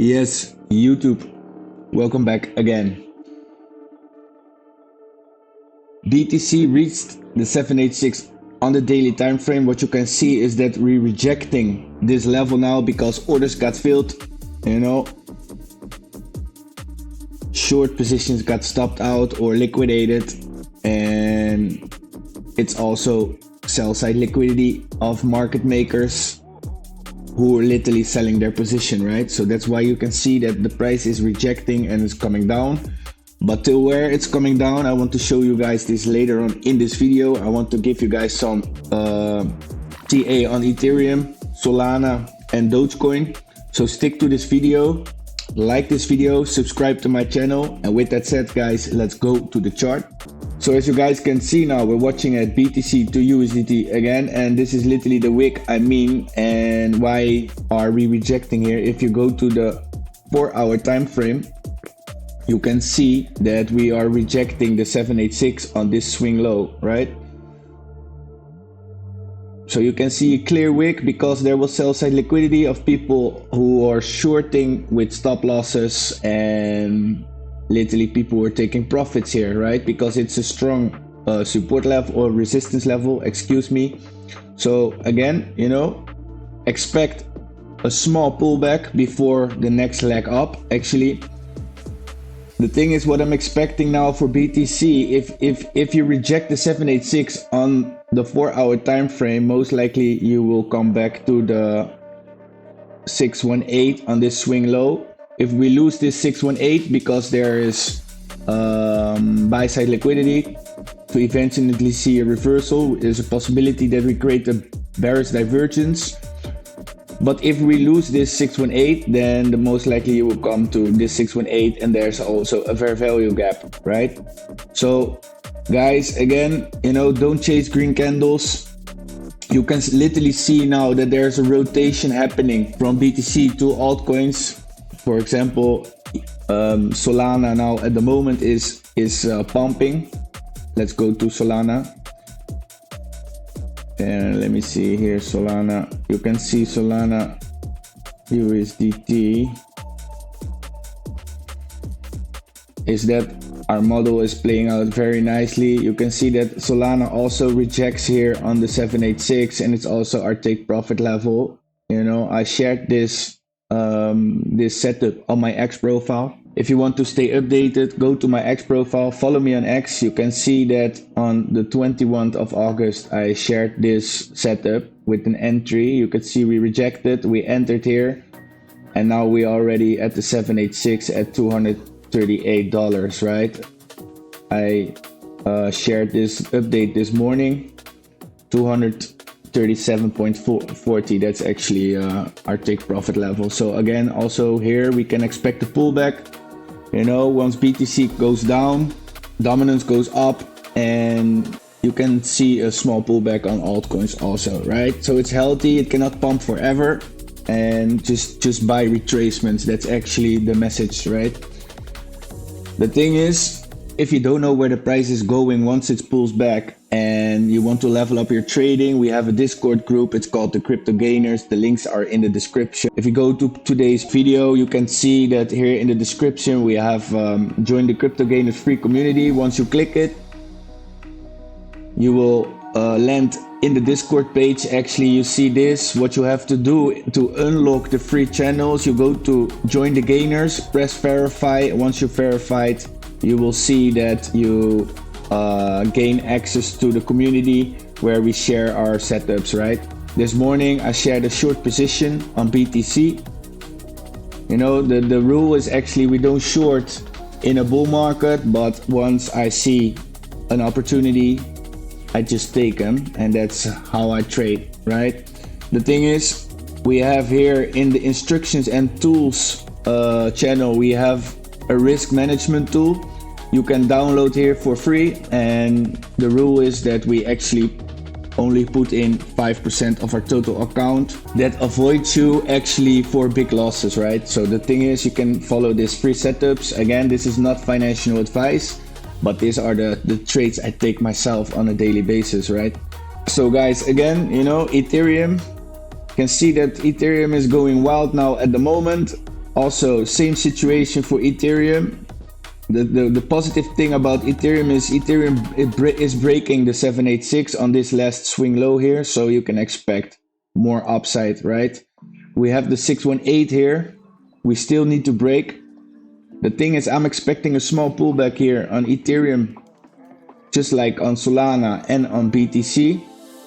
Yes, YouTube, welcome back again. BTC reached the 786 on the daily time frame. What you can see is that we're rejecting this level now because orders got filled, short positions got stopped out or liquidated, and it's also sell side liquidity of market makers who are literally selling their position, right? So that's why you can see that the price is rejecting and it's coming down. But to where it's coming down, I want to show you guys this later on in this video. I want to give you guys some TA on Ethereum, Solana, and Dogecoin. So stick to this video, like this video, subscribe to my channel. And with that said, guys, let's go to the chart. So as you guys can see now, we're watching at BTC to USDT again, and this is literally the wick and why are we rejecting here? If you go to the 4-hour time frame, you can see that we are rejecting the 786 on this swing low, right? So you can see a clear wick because there was sell side liquidity of people who are shorting with stop losses, and literally people were taking profits here, right? Because it's a strong support level or resistance level, excuse me. So again, expect a small pullback before the next leg up. Actually, the thing is, what I'm expecting now for BTC, if you reject the 786 on the 4-hour time frame, most likely you will come back to the 618 on this swing low. If we lose this 618 because there is buy side liquidity to eventually see a reversal, there's a possibility that we create a bearish divergence. But if we lose this 618, then the most likely you will come to this 618, and there's also a fair value gap, right? So guys, again, don't chase green candles. You can literally see now that there's a rotation happening from BTC to altcoins. For example, Solana now at the moment is pumping. Let's go to Solana. And let me see here, Solana. You can see Solana USDT is that our model is playing out very nicely. You can see that Solana also rejects here on the 786, and it's also our take profit level. I shared this setup on my X profile. If you want to stay updated, go to my X profile, follow me on X. You can see that on the 21st of August, I shared this setup with an entry. You can see we rejected, we entered here, and now we are already at the 786 at $238, right? I shared this update this morning, 237.40. That's actually our take profit level. So again, also here we can expect a pullback. Once BTC goes down, dominance goes up, and you can see a small pullback on altcoins also, right? So it's healthy, it cannot pump forever, and just buy retracements. That's actually the message, right? The thing is, if you don't know where the price is going once it pulls back and you want to level up your trading, we have a Discord group. It's called the Crypto Gainers. The links are in the description. If you go to today's video, you can see that here in the description we have joined the Crypto Gainers free community. Once you click it, you will land in the Discord page. Actually, you see this. What you have to do to unlock the free channels, you go to join the gainers, press verify. Once you're verified, you will see that you gain access to the community where we share our setups, right? This morning I shared a short position on BTC. The rule is actually we don't short in a bull market, but once I see an opportunity, I just take them, and that's how I trade, right? The thing is, we have here in the instructions and tools channel, we have a risk management tool. You can download here for free, and the rule is that we actually only put in 5% of our total account. That avoids you actually for big losses, right? So the thing is, you can follow these free setups. Again, this is not financial advice, but these are the trades I take myself on a daily basis, right? So guys, again, Ethereum, you can see that Ethereum is going wild now at the moment. Also, same situation for Ethereum. The positive thing about Ethereum is Ethereum is breaking the 786 on this last swing low here, so you can expect more upside, right? We have the 618 here. We still need to break. The thing is, I'm expecting a small pullback here on Ethereum, just like on Solana and on BTC,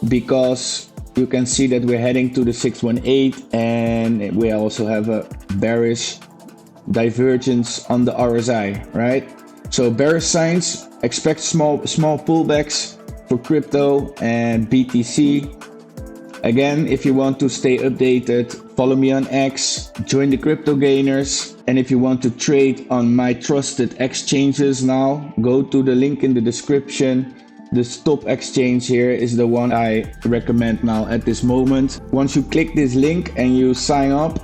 because you can see that we're heading to the 618, and we also have a bearish divergence on the RSI, right? So bearish signs, expect small pullbacks for crypto and BTC. Again, if you want to stay updated, follow me on X, join the crypto gainers, and if you want to trade on my trusted exchanges now, go to the link in the description. The top exchange here is the one I recommend now at this moment. Once you click this link and you sign up,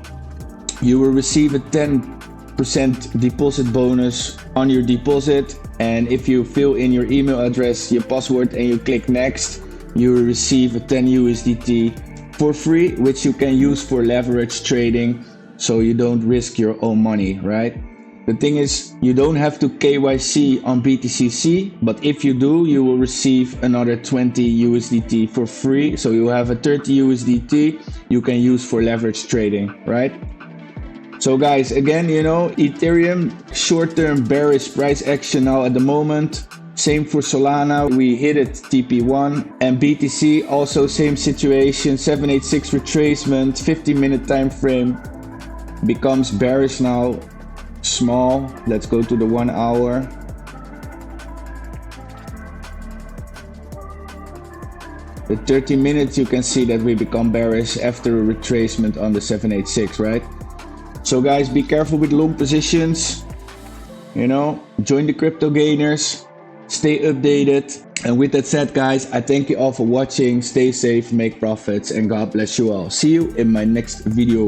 you will receive a 10% deposit bonus on your deposit, and if you fill in your email address, your password, and you click next, you will receive a 10 USDT for free, which you can use for leverage trading, so you don't risk your own money, right? The thing is, you don't have to KYC on BTCC, but if you do, you will receive another 20 USDT for free, so you have a 30 USDT you can use for leverage trading, right? So guys, again, you know, Ethereum, short-term bearish price action now at the moment. Same for Solana, we hit it TP1, and BTC also same situation, 786 retracement, 50-minute time frame, becomes bearish now, small. Let's go to the 1 hour. The 30 minutes, you can see that we become bearish after a retracement on the 786, right? So guys, be careful with long positions, you know, join the crypto gainers, stay updated. And with that said, guys, I thank you all for watching. Stay safe, make profits, and God bless you all. See you in my next video.